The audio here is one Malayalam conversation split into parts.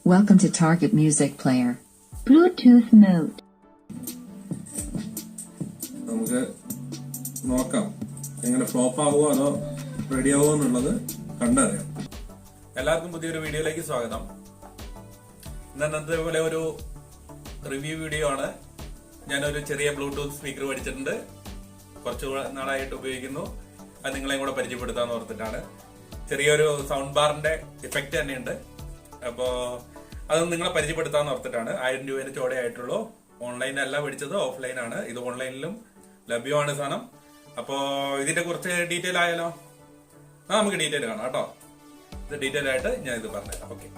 Welcome to Target Music Player. Bluetooth mode. നമുക്ക് നോക്കാം എങ്ങനെ ഫ്ലോപ്പ് ആവുമോ അതോ റെഡി ആവുമോ എന്നുള്ളത് കണ്ടറിയാം. എല്ലാവർക്കും പുതിയൊരു വീഡിയോയിലേക്ക് സ്വാഗതം. ഇന്നത്തെ പോലെ ഒരു റിവ്യൂ വീഡിയോ ആണ്. ഞാനൊരു ചെറിയ ബ്ലൂടൂത്ത് സ്പീക്കർ മേടിച്ചിട്ടുണ്ട്. കുറച്ച് നാളായിട്ട് ഉപയോഗിക്കുന്നു. അത് നിങ്ങളെയും കൂടെ പരിചയപ്പെടുത്താന്ന് ഓർത്തിട്ടാണ്. ചെറിയൊരു സൗണ്ട് ബാറിന്റെ ഇഫക്റ്റ് തന്നെയുണ്ട്. അപ്പോ അത് നിങ്ങളെ പരിചയപ്പെടുത്താന്ന് ഓർത്തിട്ടാണ്. 1000 രൂപേന്റെ ചോടെ ആയിട്ടുള്ളൂ. ഓൺലൈനല്ല മേടിച്ചത്, ഓഫ്ലൈൻ ആണ്. ഇത് ഓൺലൈനിലും ലഭ്യമാണ് സാധനം. അപ്പോ ഇതിന്റെ കുറച്ച് ഡീറ്റെയിൽ ആയാലോ? നമുക്ക് ഡീറ്റെയിൽ കാണാം കേട്ടോ. ഇത് ഡീറ്റെയിൽ ആയിട്ട് ഞാൻ ഇത് പറഞ്ഞുതരാം. ഓക്കെ,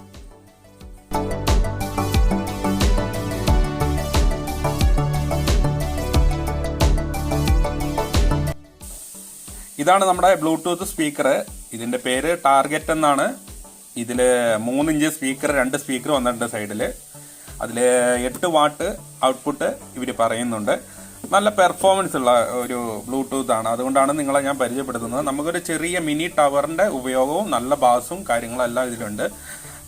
ഇതാണ് നമ്മുടെ ബ്ലൂടൂത്ത് സ്പീക്കർ. ഇതിന്റെ പേര് ടാർഗറ്റ് എന്നാണ്. ഇതില് 3 ഇഞ്ച് സ്പീക്കർ, 2 സ്പീക്കർ വന്നിട്ടുണ്ട് സൈഡില്. അതില് 8 വാട്ട് ഔട്ട്പുട്ട് ഇവര് പറയുന്നുണ്ട്. നല്ല പെർഫോമൻസ് ഉള്ള ഒരു ബ്ലൂടൂത്ത് ആണ്. അതുകൊണ്ടാണ് നിങ്ങളെ ഞാൻ പരിചയപ്പെടുത്തുന്നത്. നമുക്കൊരു ചെറിയ മിനി ടവറിന്റെ ഉപയോഗവും നല്ല ബാസും കാര്യങ്ങളെല്ലാം ഇതിലുണ്ട്.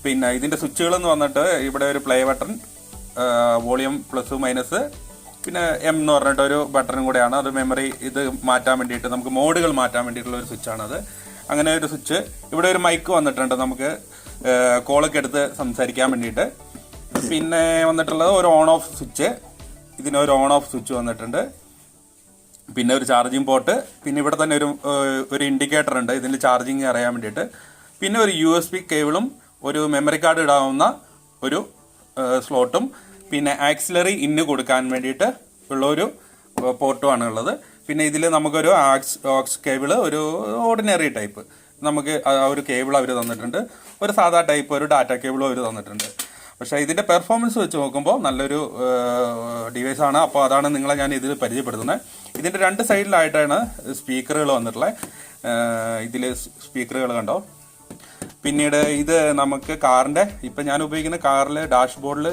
പിന്നെ ഇതിന്റെ സ്വിച്ചുകൾ എന്ന് വന്നിട്ട് ഇവിടെ ഒരു play button, volume plus minus, പിന്നെ എം എന്ന് പറഞ്ഞിട്ട് ഒരു ബട്ടണും കൂടെയാണ്. അത് മെമ്മറി ഇത് മാറ്റാൻ വേണ്ടിയിട്ട്, നമുക്ക് മോഡുകൾ മാറ്റാൻ വേണ്ടിയിട്ടുള്ള ഒരു സ്വിച്ചാണത്. അങ്ങനെ ഒരു സ്വിച്ച്. ഇവിടെ ഒരു മൈക്ക് വന്നിട്ടുണ്ട് നമുക്ക് കോളൊക്കെ എടുത്ത് സംസാരിക്കാൻ വേണ്ടിയിട്ട്. പിന്നെ വന്നിട്ടുള്ളത് ഒരു ഓൺ ഓഫ് സ്വിച്ച്. ഇതിനൊരു ഓൺ ഓഫ് സ്വിച്ച് വന്നിട്ടുണ്ട്. പിന്നെ ഒരു ചാർജിങ് പോർട്ട്. പിന്നെ ഇവിടെ തന്നെ ഒരു ഇൻഡിക്കേറ്റർ ഉണ്ട് ഇതിൽ ചാർജിങ് അറിയാൻ വേണ്ടിയിട്ട്. പിന്നെ ഒരു USB കേബിളും ഒരു മെമ്മറി കാർഡ് ഇടാവുന്ന ഒരു സ്ലോട്ടും പിന്നെ ആക്സിലറി ഇന്ന് കൊടുക്കാൻ വേണ്ടിയിട്ട് ഉള്ള ഒരു പോർട്ടുമാണ് ഉള്ളത്. പിന്നെ ഇതിൽ നമുക്കൊരു ഓക്സ് കേബിള്, ഒരു ഓർഡിനറി ടൈപ്പ് നമുക്ക് ഒരു കേബിൾ അവർ തന്നിട്ടുണ്ട്. ഒരു സാധാ ടൈപ്പ് ഒരു ഡാറ്റ കേബിളും അവർ തന്നിട്ടുണ്ട്. പക്ഷേ ഇതിന്റെ പെർഫോമൻസ് വെച്ച് നോക്കുമ്പോൾ നല്ലൊരു ഡിവൈസ് ആണ്. അപ്പോൾ അതാണ് നിങ്ങളെ ഞാൻ ഇതിൽ പരിചയപ്പെടുത്തുന്നത്. ഇതിന്റെ 2 സൈഡിലായിട്ടാണ് സ്പീക്കറുകൾ വന്നിട്ടുള്ളത്. ഇതിൽ സ്പീക്കറുകൾ കണ്ടോ. പിന്നീട് ഇത് നമുക്ക് കാറിന്റെ, ഇപ്പം ഞാൻ ഉപയോഗിക്കുന്ന കാറിൽ ഡാഷ്ബോർഡിൽ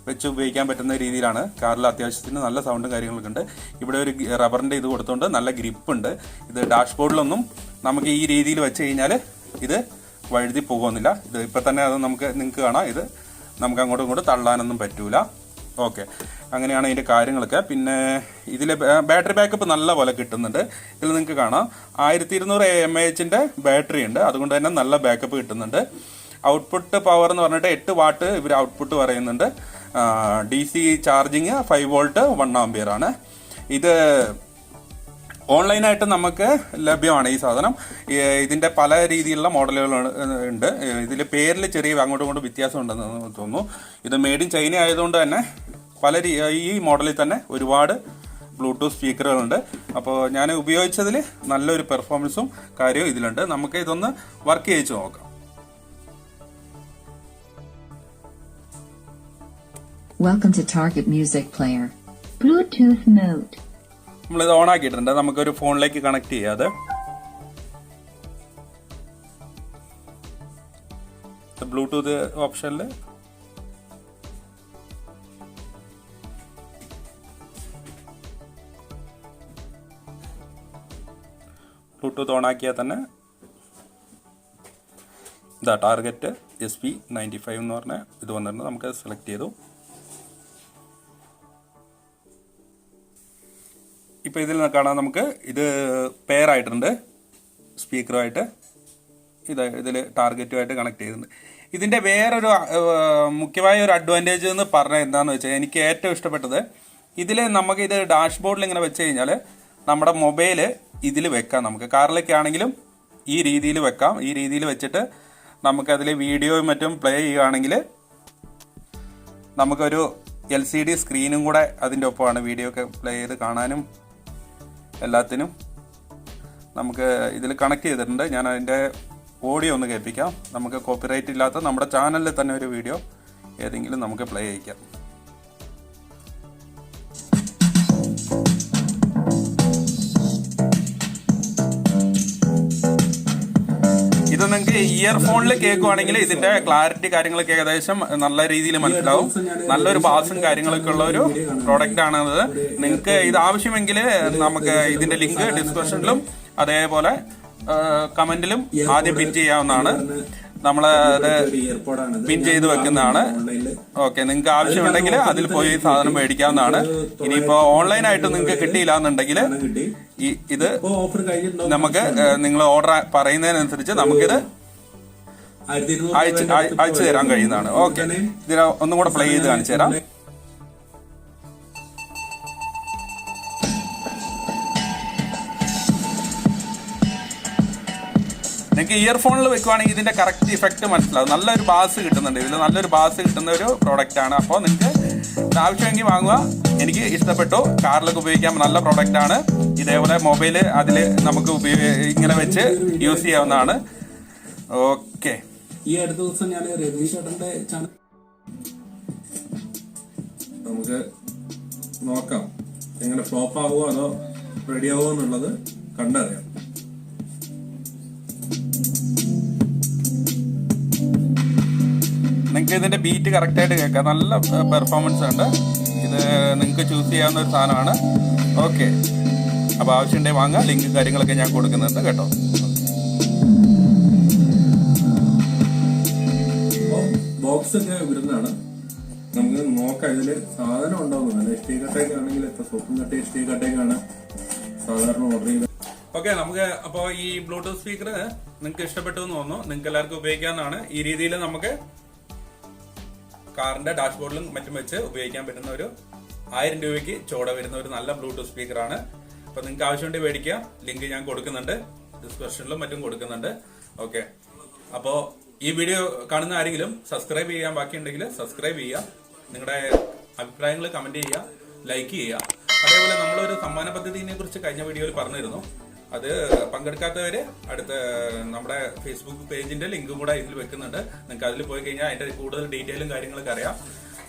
വെച്ച് ഉപയോഗിക്കാൻ പറ്റുന്ന രീതിയിലാണ്. കാറിൽ അത്യാവശ്യത്തിന് നല്ല സൗണ്ടും കാര്യങ്ങളൊക്കെ ഉണ്ട്. ഇവിടെ ഒരു റബ്ബറിന്റെ ഇത് കൊടുത്തുകൊണ്ട് നല്ല ഗ്രിപ്പ് ഉണ്ട്. ഇത് ഡാഷ്ബോർഡിലൊന്നും നമുക്ക് ഈ രീതിയിൽ വെച്ച് കഴിഞ്ഞാൽ ഇത് വഴുതി പോകുന്നില്ല. ഇത് ഇപ്പം തന്നെ അത് നിങ്ങൾക്ക് കാണാം. ഇത് നമുക്ക് അങ്ങോട്ടും ഇങ്ങോട്ടും തള്ളാനൊന്നും പറ്റൂല. ഓക്കെ, അങ്ങനെയാണ് ഇതിന്റെ കാര്യങ്ങളൊക്കെ. പിന്നെ ഇതിലെ ബാറ്ററി ബാക്കപ്പ് നല്ല പോലെ കിട്ടുന്നുണ്ട്. ഇതിൽ നിങ്ങൾക്ക് കാണാം 1200 mAh ബാറ്ററി ഉണ്ട്. അതുകൊണ്ട് തന്നെ നല്ല ബാക്കപ്പ് കിട്ടുന്നുണ്ട്. ഔട്ട്പുട്ട് പവർ എന്ന് പറഞ്ഞിട്ട് 8 വാട്ട് ഇവർ ഔട്ട്പുട്ട് പറയുന്നുണ്ട്. DC ചാർജിങ് 5 വോൾട്ട് 1 ആംപിയർ ആണ്. ഇത് ഓൺലൈനായിട്ട് നമുക്ക് ലഭ്യമാണ് ഈ സാധനം. ഇതിന്റെ പല രീതിയിലുള്ള മോഡലുകൾ ഉണ്ട്. ഇതിൽ പേരിൽ ചെറിയ അങ്ങോട്ടും ഇങ്ങോട്ടും വ്യത്യാസം ഉണ്ടെന്ന് തോന്നുന്നു. ഇത് മെയ്ഡ് ഇൻ ചൈന ആയതുകൊണ്ട് തന്നെ ഈ മോഡലിൽ തന്നെ ഒരുപാട് ബ്ലൂടൂത്ത് സ്പീക്കറുകളുണ്ട്. അപ്പോൾ ഞാൻ ഉപയോഗിച്ചതിൽ നല്ലൊരു പെർഫോമൻസും കാര്യവും ഇതിലുണ്ട്. നമുക്ക് ഇതൊന്ന് വർക്ക് ചെയ്യിച്ച് നോക്കാം. Welcome to Target Music Player. Bluetooth mode. നമ്മളിത് ഓൺ ആക്കിയിട്ടുണ്ട്. നമുക്കൊരു ഫോണിലേക്ക് കണക്ട് ചെയ്യാതെ ബ്ലൂടൂത്ത് ഓപ്ഷനിൽ ബ്ലൂടൂത്ത് ഓൺ ആക്കിയാൽ തന്നെ ഇതാ ടാർഗറ്റ് SP95 എന്ന് പറഞ്ഞ ഇത് വന്നിട്ടുണ്ട്. നമുക്ക് സെലക്ട് ചെയ്തു. ഇപ്പോൾ ഇതിൽ കാണാം നമുക്ക് ഇത് പെയർ ആയിട്ടുണ്ട് സ്പീക്കറുമായിട്ട്. ഇതിൽ ടാർഗറ്റുമായിട്ട് കണക്ട് ചെയ്തിട്ടുണ്ട്. ഇതിൻ്റെ വേറൊരു മുഖ്യമായ ഒരു അഡ്വാൻറ്റേജ് എന്ന് പറഞ്ഞാൽ എന്താണെന്ന് വെച്ചാൽ, എനിക്ക് ഏറ്റവും ഇഷ്ടപ്പെട്ടത് ഇതിൽ നമുക്ക് ഇത് ഡാഷ്ബോർഡിൽ ഇങ്ങനെ വെച്ച് കഴിഞ്ഞാൽ നമ്മുടെ മൊബൈല് ഇതിൽ വെക്കാം. നമുക്ക് കാറിലൊക്കെ ആണെങ്കിലും ഈ രീതിയിൽ വെക്കാം. ഈ രീതിയിൽ വെച്ചിട്ട് നമുക്കതിൽ വീഡിയോയും മറ്റും പ്ലേ ചെയ്യുകയാണെങ്കിൽ നമുക്കൊരു LCD സ്ക്രീനും കൂടെ അതിൻ്റെ ഒപ്പമാണ്. വീഡിയോ ഒക്കെ പ്ലേ ചെയ്ത് കാണാനും എല്ലാത്തിനും നമുക്ക് ഇതിൽ കണക്ട് ചെയ്തിട്ടുണ്ട്. ഞാൻ അതിൻ്റെ ഓഡിയോ ഒന്ന് കേൾപ്പിക്കാം. നമുക്ക് കോപ്പിറൈറ്റ് ഇല്ലാത്ത നമ്മുടെ ചാനലിൽ തന്നെ ഒരു വീഡിയോ ഏതെങ്കിലും നമുക്ക് പ്ലേ ചെയ്യിക്കാം. ഇത് നിങ്ങൾക്ക് ഇയർഫോണിൽ കേൾക്കുവാണെങ്കിൽ ഇതിന്റെ ക്ലാരിറ്റി കാര്യങ്ങളൊക്കെ ഏകദേശം നല്ല രീതിയിൽ മനസ്സിലാവും. നല്ലൊരു ബാസും കാര്യങ്ങളൊക്കെ ഉള്ള ഒരു പ്രോഡക്റ്റ് ആണത്. നിങ്ങൾക്ക് ഇത് ആവശ്യമെങ്കിൽ നമുക്ക് ഇതിന്റെ ലിങ്ക് ഡിസ്ക്രിപ്ഷനിലും അതേപോലെ കമന്റിലും ആദ്യം പിൻ ചെയ്യാവുന്നതാണ്. നമ്മള് പിൻ ചെയ്ത് വെക്കുന്നതാണ്. ഓക്കെ, നിങ്ങൾക്ക് ആവശ്യമുണ്ടെങ്കിൽ അതിൽ പോയി സാധനം മേടിക്കാവുന്നതാണ്. ഇനിയിപ്പോ ഓൺലൈനായിട്ട് നിങ്ങൾക്ക് കിട്ടിയില്ല എന്നുണ്ടെങ്കിൽ ഇത് നമുക്ക് നിങ്ങൾ ഓർഡർ പറയുന്നതിനനുസരിച്ച് നമുക്കിത് അയച്ചു തരാൻ കഴിയുന്നതാണ്. ഓക്കെ, ഇതിന് ഒന്നും കൂടെ പ്ലേ ചെയ്ത് കാണിച്ചു തരാം. നിങ്ങൾക്ക് ഇയർഫോണിൽ വെക്കുവാണെങ്കിൽ ഇതിന്റെ കറക്റ്റ് ഇഫക്റ്റ് മനസ്സിലാവും. നല്ലൊരു ബാസ് കിട്ടുന്നുണ്ട്, ഇതിൽ നല്ലൊരു ബാസ് കിട്ടുന്ന ഒരു പ്രോഡക്റ്റ് ആണ്. അപ്പോൾ നിങ്ങൾക്ക് ആവശ്യമെങ്കിൽ വാങ്ങുക. എനിക്ക് ഇഷ്ടപ്പെട്ടു, കാറിലൊക്കെ ഉപയോഗിക്കാൻ നല്ല പ്രോഡക്റ്റ് ആണ്. ഇതേപോലെ മൊബൈല് അതിൽ നമുക്ക് ഇങ്ങനെ വെച്ച് യൂസ് ചെയ്യാവുന്നതാണ്. ഓക്കെ, ഈ അടുത്ത ദിവസം ഞാൻ രതീഷ് ചേട്ടന്റെ ചാനൽ നമുക്ക് നോക്കാം എങ്ങനെ ഫ്ലോപ്പ് ആവുമോ അതോ റെഡി ആവുമോ എന്നുള്ളത് കണ്ടറിയാം. നിങ്ങൾക്ക് ഇതിന്റെ ബീറ്റ് കറക്റ്റ് ആയിട്ട് കേൾക്കാം. നല്ല പെർഫോമൻസ് ഉണ്ട്. ഇത് നിങ്ങൾക്ക് ചൂസ് ചെയ്യാവുന്ന ഒരു സാധനമാണ്. ഓക്കെ, അപ്പോൾ ആവശ്യമുണ്ടെങ്കിൽ വാങ്ങാം. ലിങ്ക് കാര്യങ്ങളൊക്കെ ഞാൻ കൊടുക്കുന്നുണ്ട് കേട്ടോ. ബോക്സ് ഒക്കെ വരുന്നതാണ്. നമുക്ക് നോക്കാം ഇതില് സാധനം ഉണ്ടാവുന്നതാണ്. എസ് കട്ടേക്ക് ആണെങ്കിൽ ഇപ്പൊ സോപ്പും കട്ട എസ് കട്ടേക്കാണ് സാധാരണ ഓർഡർ ചെയ്തത്. ഓക്കെ, നമുക്ക് അപ്പോൾ ഈ ബ്ലൂടൂത്ത് സ്പീക്കർ നിങ്ങൾക്ക് ഇഷ്ടപ്പെട്ടു എന്ന് തോന്നുന്നു. നിങ്ങൾക്ക് എല്ലാവർക്കും ഉപയോഗിക്കാവുന്നതാണ്. ഈ രീതിയിൽ നമുക്ക് കാറിന്റെ ഡാഷ്ബോർഡിലും മറ്റും വെച്ച് ഉപയോഗിക്കാൻ പറ്റുന്ന ഒരു 1000 രൂപയ്ക്ക് ചോട വരുന്ന ഒരു നല്ല ബ്ലൂടൂത്ത് സ്പീക്കറാണ്. അപ്പൊ നിങ്ങൾക്ക് ആവശ്യമുണ്ടെങ്കിൽ മേടിക്കുക. ലിങ്ക് ഞാൻ കൊടുക്കുന്നുണ്ട്, ഡിസ്ക്രിപ്ഷനിലും മറ്റും കൊടുക്കുന്നുണ്ട്. ഓക്കെ, അപ്പോ ഈ വീഡിയോ കാണുന്ന ആരെങ്കിലും സബ്സ്ക്രൈബ് ചെയ്യാൻ ബാക്കിയുണ്ടെങ്കിൽ സബ്സ്ക്രൈബ് ചെയ്യുക. നിങ്ങളുടെ അഭിപ്രായങ്ങൾ കമന്റ് ചെയ്യുക, ലൈക്ക് ചെയ്യുക. അതേപോലെ നമ്മളൊരു സമ്മാന പദ്ധതിനെ കുറിച്ച് കഴിഞ്ഞ വീഡിയോയിൽ പറഞ്ഞിരുന്നു. അത് പങ്കെടുക്കാത്തവര് അടുത്ത നമ്മുടെ ഫേസ്ബുക്ക് പേജിന്റെ ലിങ്കും കൂടെ ഇതിൽ വെക്കുന്നുണ്ട്. നിങ്ങൾക്ക് അതിൽ പോയി കഴിഞ്ഞാൽ അതിന്റെ കൂടുതൽ ഡീറ്റെയിലും കാര്യങ്ങളൊക്കെ അറിയാം.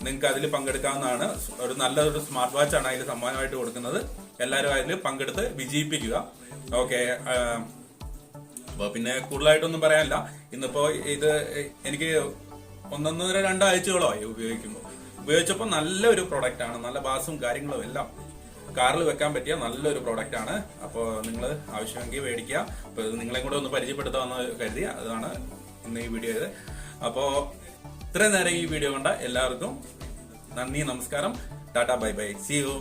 നിങ്ങൾക്ക് അതിൽ പങ്കെടുക്കാവുന്നതാണ്. ഒരു നല്ലൊരു സ്മാർട്ട് വാച്ച് ആണ് അതിൽ സമ്മാനമായിട്ട് കൊടുക്കുന്നത്. എല്ലാവരും അതിൽ പങ്കെടുത്ത് വിജയിപ്പിക്കുക. ഓക്കെ, അപ്പൊ പിന്നെ കൂടുതലായിട്ടൊന്നും പറയാനില്ല. ഇന്നിപ്പോ ഇത് എനിക്ക് 1.5-2 ആഴ്ചകളായി ഉപയോഗിച്ചപ്പോൾ നല്ലൊരു പ്രൊഡക്റ്റ് ആണ്. നല്ല ബാസും കാര്യങ്ങളും എല്ലാം കാറിൽ വെക്കാൻ പറ്റിയ നല്ലൊരു പ്രോഡക്റ്റ് ആണ്. അപ്പോൾ നിങ്ങൾ ആവശ്യമെങ്കിൽ മേടിക്കുക. അപ്പോൾ ഇത് നിങ്ങളെ കൂടെ ഒന്ന് പരിചയപ്പെടുത്താമെന്ന് കരുതി അതാണ് ഇന്ന് ഈ വീഡിയോ ചെയ്ത്. അപ്പോൾ ഇത്രയും നേരം ഈ വീഡിയോ കണ്ട എല്ലാവർക്കും നന്ദി, നമസ്കാരം, tata, bye bye, see U.